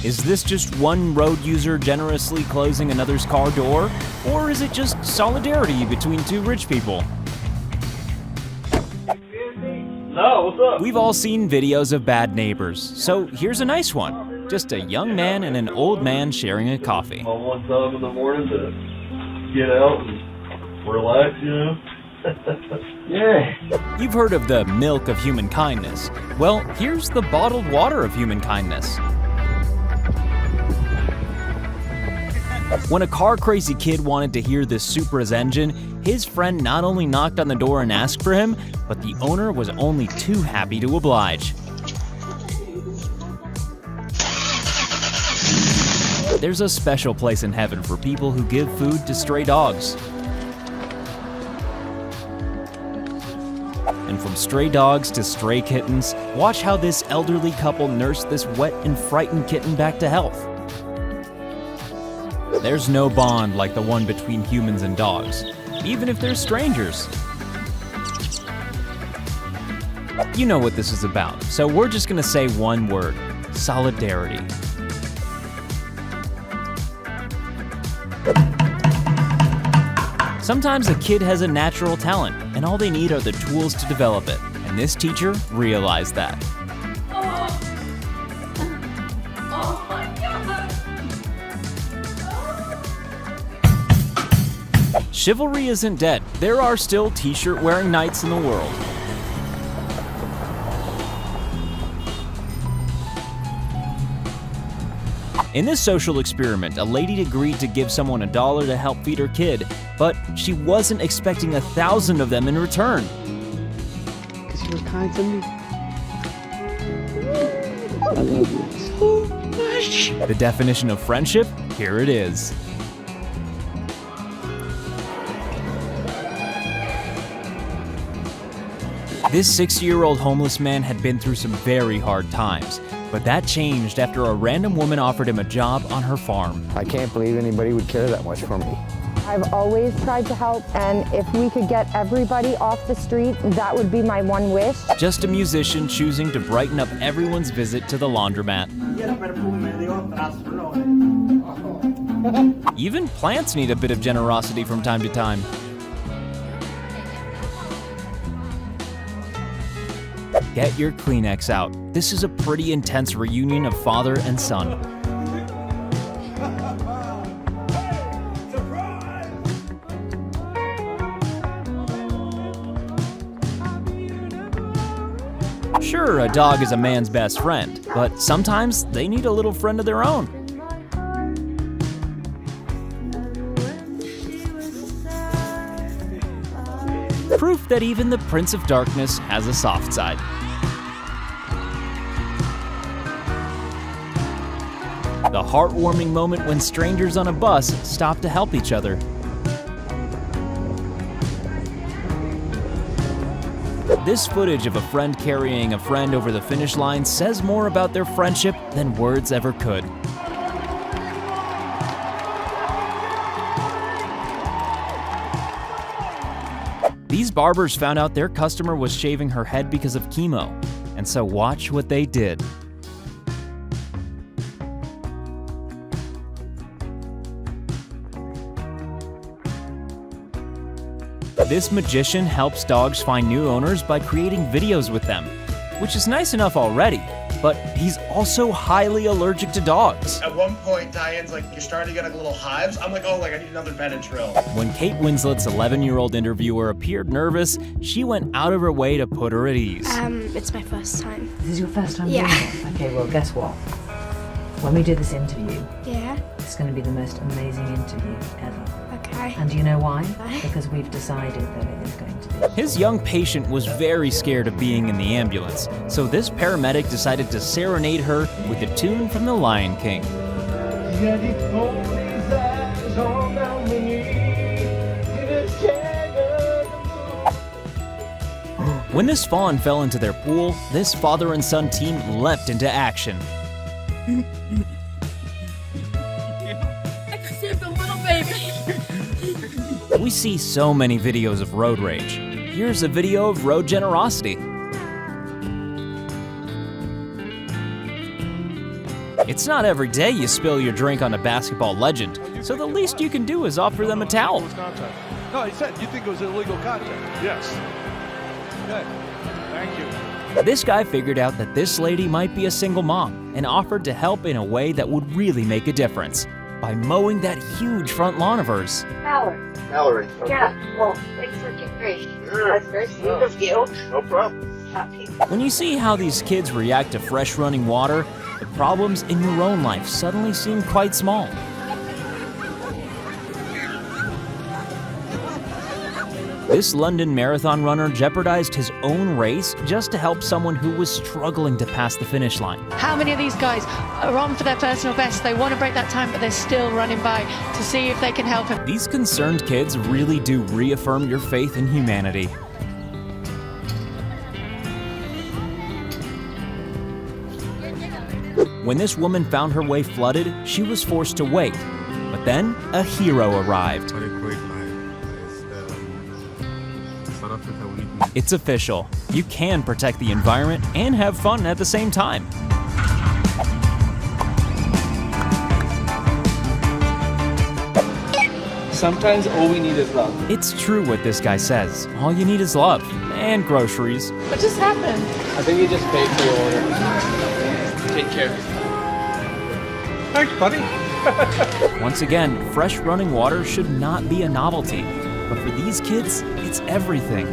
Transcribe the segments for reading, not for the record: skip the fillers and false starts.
Is this just one road user generously closing another's car door? Or is it just solidarity between two rich people? No, what's up? We've all seen videos of bad neighbors, so here's a nice one. Just a young man and an old man sharing a coffee. On one time in the morning to get out and relax, you know? Yeah. You've heard of the milk of human kindness. Well, here's the bottled water of human kindness. When a car-crazy kid wanted to hear the Supra's engine, his friend not only knocked on the door and asked for him, but the owner was only too happy to oblige. There's a special place in heaven for people who give food to stray dogs. And from stray dogs to stray kittens, watch how this elderly couple nursed this wet and frightened kitten back to health. There's no bond like the one between humans and dogs, even if they're strangers. You know what this is about, so we're just gonna say one word: solidarity. Sometimes a kid has a natural talent, and all they need are the tools to develop it, and this teacher realized that. Oh my God! Chivalry isn't dead. There are still t-shirt wearing knights in the world. In this social experiment, a lady agreed to give someone $1 to help feed her kid, but she wasn't expecting 1,000 of them in return. Because you were kind to me. I love you so much. The definition of friendship? Here it is. This 60-year-old homeless man had been through some very hard times, but that changed after a random woman offered him a job on her farm. I can't believe anybody would care that much for me. I've always tried to help, and if we could get everybody off the street, that would be my one wish. Just a musician choosing to brighten up everyone's visit to the laundromat. Even plants need a bit of generosity from time to time. Get your Kleenex out. This is a pretty intense reunion of father and son. Sure, a dog is a man's best friend, but sometimes they need a little friend of their own. Proof that even the Prince of Darkness has a soft side. The heartwarming moment when strangers on a bus stop to help each other. This footage of a friend carrying a friend over the finish line says more about their friendship than words ever could. These barbers found out their customer was shaving her head because of chemo, and so watch what they did. This magician helps dogs find new owners by creating videos with them, which is nice enough already, but he's also highly allergic to dogs. At one point, Diane's like, you're starting to get a little hives. I'm like, oh, I need another Benadryl. When Kate Winslet's 11-year-old interviewer appeared nervous, she went out of her way to put her at ease. It's my first time. This is your first time Yeah. doing it? Okay, well, guess what? When we do this interview, Yeah. it's going to be the most amazing interview ever. Okay. And do you know why? Why? Because we've decided that it is going to be. His young patient was very scared of being in the ambulance, so this paramedic decided to serenade her with a tune from The Lion King. When this fawn fell into their pool, this father and son team leapt into action. I saved the little baby. We see so many videos of road rage. Here's a video of road generosity. It's not every day you spill your drink on a basketball legend, so the least you can do is offer them a towel. No, he said you think it was illegal contact. Yes. Okay. Thank you. This guy figured out that this lady might be a single mom and offered to help in a way that would really make a difference by mowing that huge front lawn of hers. Mallory. Yeah, well, thanks for your grace. That's very sweet of you. No problem. When you see how these kids react to fresh running water, the problems in your own life suddenly seem quite small. This London Marathon runner jeopardized his own race just to help someone who was struggling to pass the finish line. How many of these guys are on for their personal best? They want to break that time, but they're still running by to see if they can help him. These concerned kids really do reaffirm your faith in humanity. When this woman found her way flooded, she was forced to wait. But then, a hero arrived. It's official. You can protect the environment and have fun at the same time. Sometimes all we need is love. It's true what this guy says. All you need is love and groceries. What just happened? I think you just paid for your order. Take care. Thanks, buddy. Once again, fresh running water should not be a novelty. But for these kids, it's everything.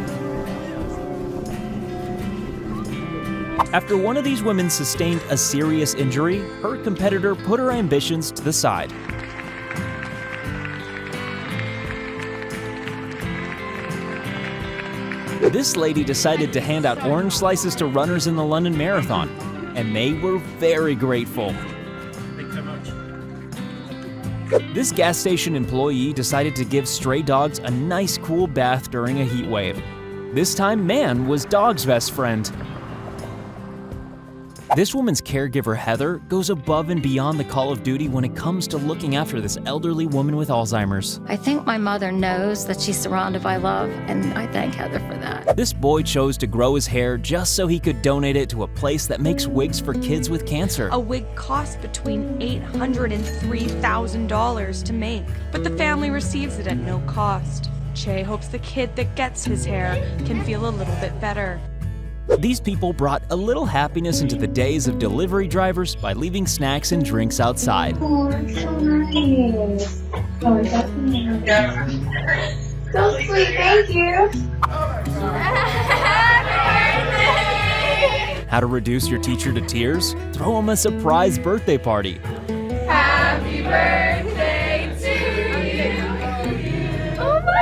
After one of these women sustained a serious injury, her competitor put her ambitions to the side. This lady decided to hand out orange slices to runners in the London Marathon, and they were very grateful. Thanks so much. This gas station employee decided to give stray dogs a nice cool bath during a heat wave. This time, man was dog's best friend. This woman's caregiver, Heather, goes above and beyond the call of duty when it comes to looking after this elderly woman with Alzheimer's. I think my mother knows that she's surrounded by love, and I thank Heather for that. This boy chose to grow his hair just so he could donate it to a place that makes wigs for kids with cancer. A wig costs between $800 and $3,000 to make, but the family receives it at no cost. Che hopes the kid that gets his hair can feel a little bit better. These people brought a little happiness into the days of delivery drivers by leaving snacks and drinks outside. Oh, it's so nice. Oh, that's so sweet, thank you. How to reduce your teacher to tears? Throw him a surprise birthday party. Happy birthday to you. Oh my God!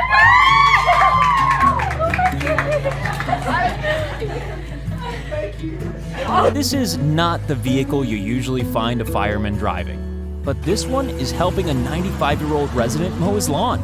This is not the vehicle you usually find a fireman driving, but this one is helping a 95-year-old resident mow his lawn.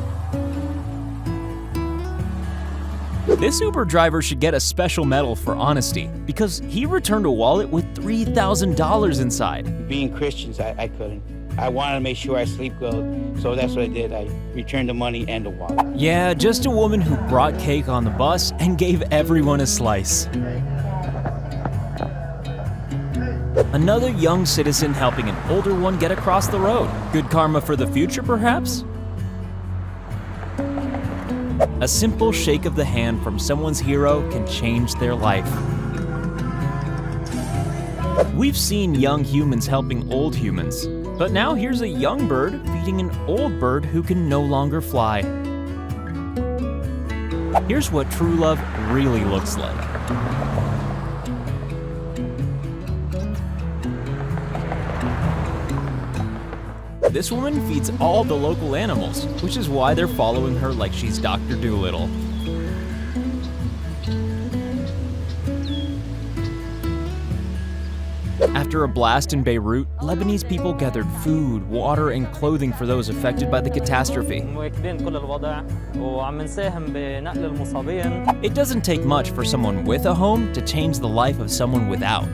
This Uber driver should get a special medal for honesty because he returned a wallet with $3,000 inside. Being Christians, I couldn't. I wanted to make sure I sleep good, so that's what I did. I returned the money and the wallet. Yeah, just a woman who brought cake on the bus and gave everyone a slice. Another young citizen helping an older one get across the road. Good karma for the future, perhaps? A simple shake of the hand from someone's hero can change their life. We've seen young humans helping old humans, but now here's a young bird feeding an old bird who can no longer fly. Here's what true love really looks like. This woman feeds all the local animals, which is why they're following her like she's Dr. Dolittle. After a blast in Beirut, Lebanese people gathered food, water, and clothing for those affected by the catastrophe. It doesn't take much for someone with a home to change the life of someone without.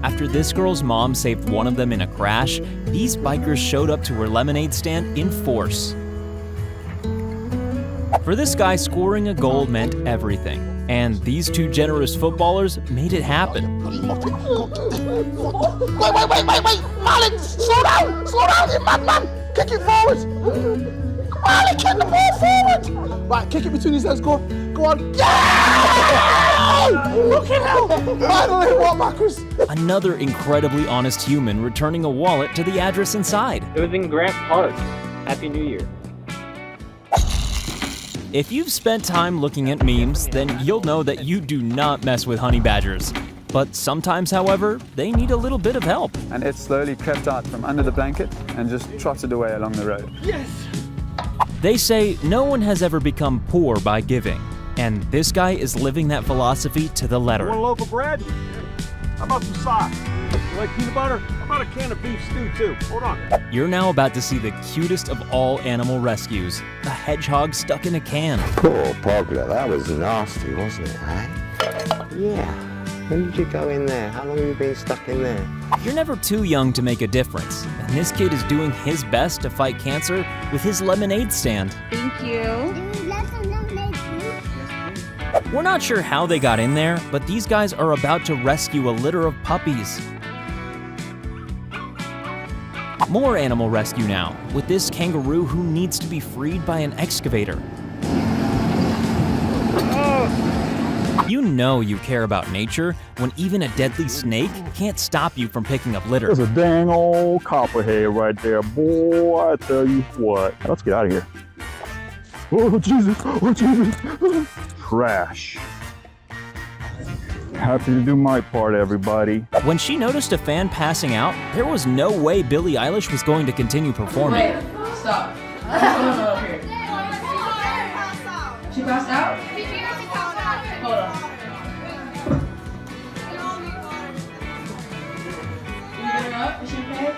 After this girl's mom saved one of them in a crash, these bikers showed up to her lemonade stand in force. For this guy, scoring a goal meant everything. And these two generous footballers made it happen. Wait! Marlon, slow down! Slow down, you madman! Kick it forward! Marlon, kick the ball forward! Right, kick it between his legs, go on. Yeah! Look at him! Finally, what, Marcus? Another incredibly honest human returning a wallet to the address inside. It was in Grant Park. Happy New Year. If you've spent time looking at memes, then you'll know that you do not mess with honey badgers. But sometimes, however, they need a little bit of help. And it slowly crept out from under the blanket and just trotted away along the road. Yes! They say no one has ever become poor by giving. And this guy is living that philosophy to the letter. Want a loaf of bread? How about some socks? You like peanut butter? How about a can of beef stew too? Hold on. You're now about to see the cutest of all animal rescues, a hedgehog stuck in a can. Poor Pogler, that was nasty, wasn't it, eh? Yeah. When did you go in there? How long have you been stuck in there? You're never too young to make a difference, and this kid is doing his best to fight cancer with his lemonade stand. Thank you. We're not sure how they got in there, but these guys are about to rescue a litter of puppies. More animal rescue now, with this kangaroo who needs to be freed by an excavator. You know you care about nature when even a deadly snake can't stop you from picking up litter. There's a dang old copperhead right there, boy, I tell you what. Let's get out of here. Oh, Jesus, oh, Jesus. Trash. Happy to do my part, everybody. When she noticed a fan passing out, there was no way Billie Eilish was going to continue performing. Wait, stop. What's going on up here? She passed out? Hold on. You get her up? Is she okay?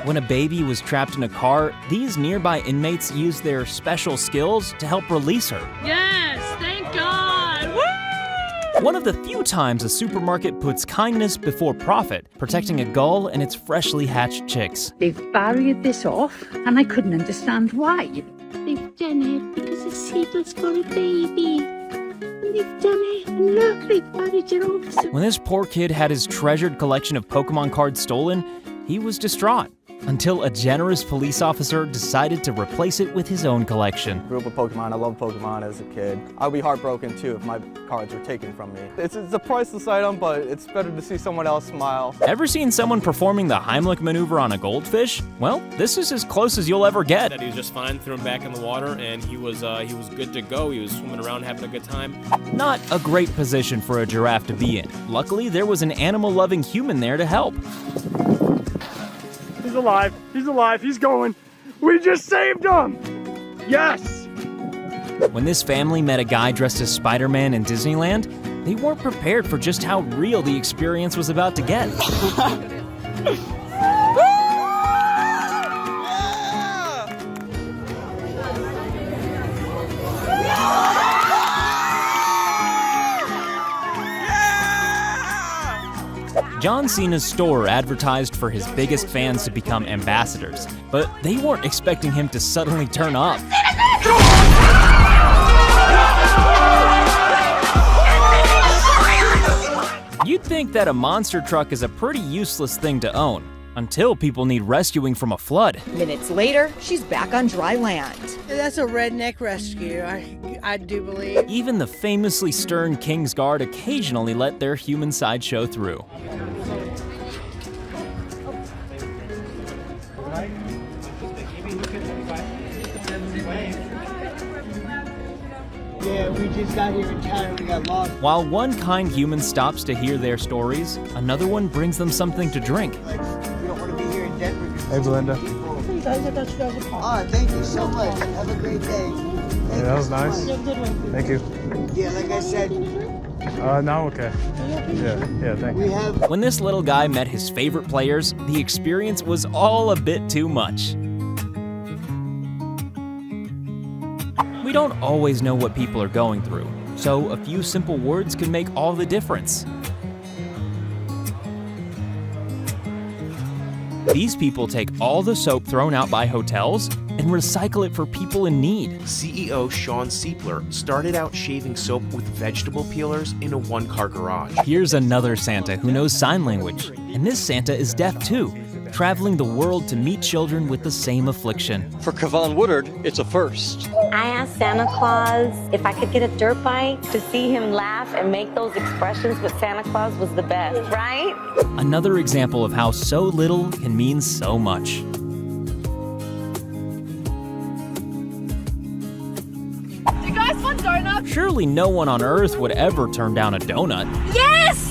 When a baby was trapped in a car, these nearby inmates used their special skills to help release her. Yes, thank God. Woo! One of the few times a supermarket puts kindness before profit, protecting a gull and its freshly hatched chicks. They've barriered this off, and I couldn't understand why. They've done it because the seagulls got a baby. And they've done it, and look, they've barriered it off. When this poor kid had his treasured collection of Pokemon cards stolen, he was distraught. Until a generous police officer decided to replace it with his own collection. Grew up with Pokemon. I loved Pokemon as a kid. I'd be heartbroken too if my cards were taken from me. It's a priceless item, but it's better to see someone else smile. Ever seen someone performing the Heimlich maneuver on a goldfish? Well, this is as close as you'll ever get. He was just fine, threw him back in the water, and he was good to go. He was swimming around having a good time. Not a great position for a giraffe to be in. Luckily, there was an animal-loving human there to help. He's alive. He's alive. He's going. We just saved him. Yes. When this family met a guy dressed as Spider-Man in Disneyland, they weren't prepared for just how real the experience was about to get. John Cena's store advertised for his biggest fans to become ambassadors, but they weren't expecting him to suddenly turn up. You'd think that a monster truck is a pretty useless thing to own, until people need rescuing from a flood. Minutes later, she's back on dry land. That's a redneck rescue, I do believe. Even the famously stern King's Guard occasionally let their human side show through. Yeah, we just got here in town and we got lost. While one kind human stops to hear their stories, another one brings them something to drink. We don't want to be here in Denver. Hey, Belinda. Hey guys, I thought you guys were Oh, thank you so much. Have a great day. Yeah, that was nice. Thank you. Yeah, like I said. No, okay. Yeah, thank you. When this little guy met his favorite players, the experience was all a bit too much. We don't always know what people are going through, so a few simple words can make all the difference. These people take all the soap thrown out by hotels and recycle it for people in need. CEO Sean Siepler started out shaving soap with vegetable peelers in a one-car garage. Here's another Santa who knows sign language, and this Santa is deaf too, traveling the world to meet children with the same affliction. For Kevon Woodard, it's a first. I asked Santa Claus if I could get a dirt bike. To see him laugh and make those expressions with Santa Claus was the best, right? Another example of how so little can mean so much. Do you guys want donuts? Surely no one on Earth would ever turn down a donut. Yes!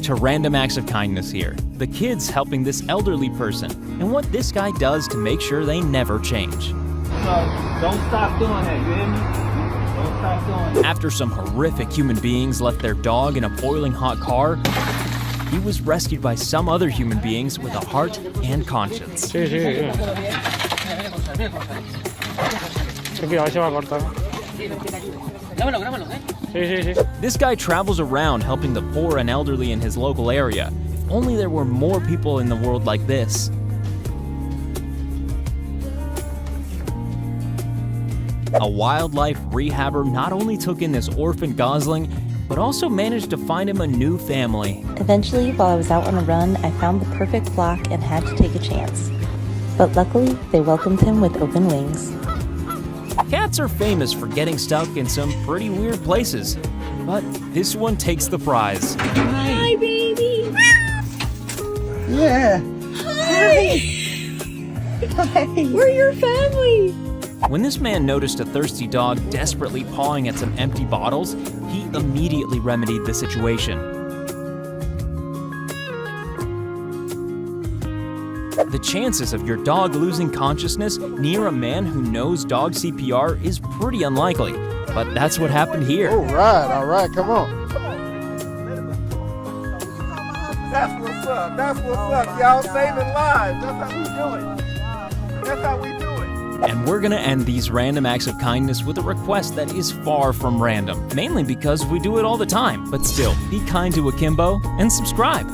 To random acts of kindness here. The kids helping this elderly person, and what this guy does to make sure they never change. Don't stop doing that, you hear me? Don't stop doing that. After some horrific human beings left their dog in a boiling hot car, he was rescued by some other human beings with a heart and conscience. This guy travels around helping the poor and elderly in his local area. If only there were more people in the world like this. A wildlife rehabber not only took in this orphan gosling, but also managed to find him a new family. Eventually, while I was out on a run, I found the perfect flock and had to take a chance. But luckily, they welcomed him with open wings. Cats are famous for getting stuck in some pretty weird places, but this one takes the prize. Hi, baby. Yeah. Hi. Hi. We're your family. When this man noticed a thirsty dog desperately pawing at some empty bottles, he immediately remedied the situation. The chances of your dog losing consciousness near a man who knows dog CPR is pretty unlikely, but that's what happened here. All right, come on. That's what's up, y'all saving lives. That's how we do it. That's how we do it. And we're gonna end these random acts of kindness with a request that is far from random, mainly because we do it all the time. But still, be kind to Akimbo and subscribe.